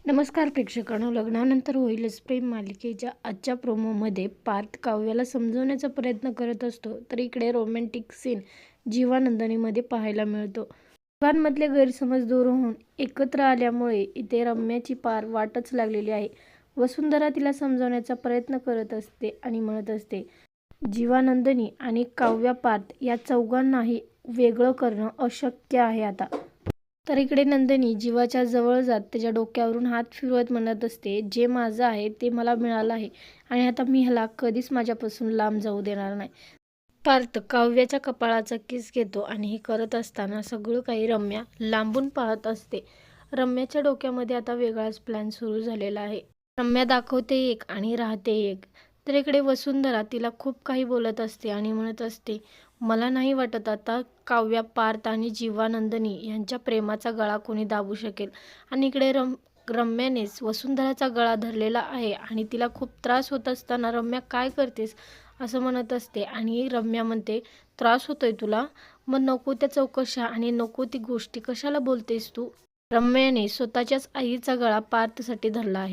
नमस्कार प्रेक्षकांनो, लग्नानंतर होईलच प्रेम मालिकेच्या आजच्या प्रोमोमध्ये पार्थ काव्याला समजवण्याचा प्रयत्न करत असतो, तर इकडे रोमॅन्टिक सीन जीवानंदनीमध्ये पाहायला मिळतो. दोघांमधले गैरसमज दूर होऊन एकत्र आल्यामुळे इथे रम्याची पार वाटच लागलेली आहे. वसुंधरा तिला समजवण्याचा प्रयत्न करत असते आणि म्हणत असते, जीवानंदनी आणि काव्या पार्थ या चौघांनाही वेगळं करणं अशक्य आहे आता. तर इकडे नंदिनी जीवाच्या जवळ जात त्याच्या डोक्यावरून हात फिरवत म्हणत असते, जे माझं आहे ते मला मिळालं आहे आणि आता मी ह्याला कधीच माझ्यापासून लांब जाऊ देणार नाही. पार्थ काव्याच्या कपाळाचा किस घेतो आणि हे करत असताना सगळं काही रम्या लांबून पाहत असते. रम्याच्या डोक्यामध्ये आता वेगळाच प्लॅन सुरू झालेला आहे. रम्या दाखवते एक आणि राहते एक. तर इकडे वसुंधरा तिला खूप काही बोलत असते आणि म्हणत असते, मला नाही वाटत आता काव्या पार्थ आणि जीवानंदनी यांच्या प्रेमाचा गळा कोणी दाबू शकेल. आणि इकडे रम्यानेच वसुंधराचा गळा धरलेला आहे आणि तिला खूप त्रास होत असताना रम्या काय करतेस असं म्हणत असते आणि रम्या म्हणते, त्रास होतोय तुला? मग नको त्या चौकशा आणि नको ती गोष्टी कशाला बोलतेस तू? रम्याने स्वतःच्याच आईचा गळा पार्थसाठी धरला आहे.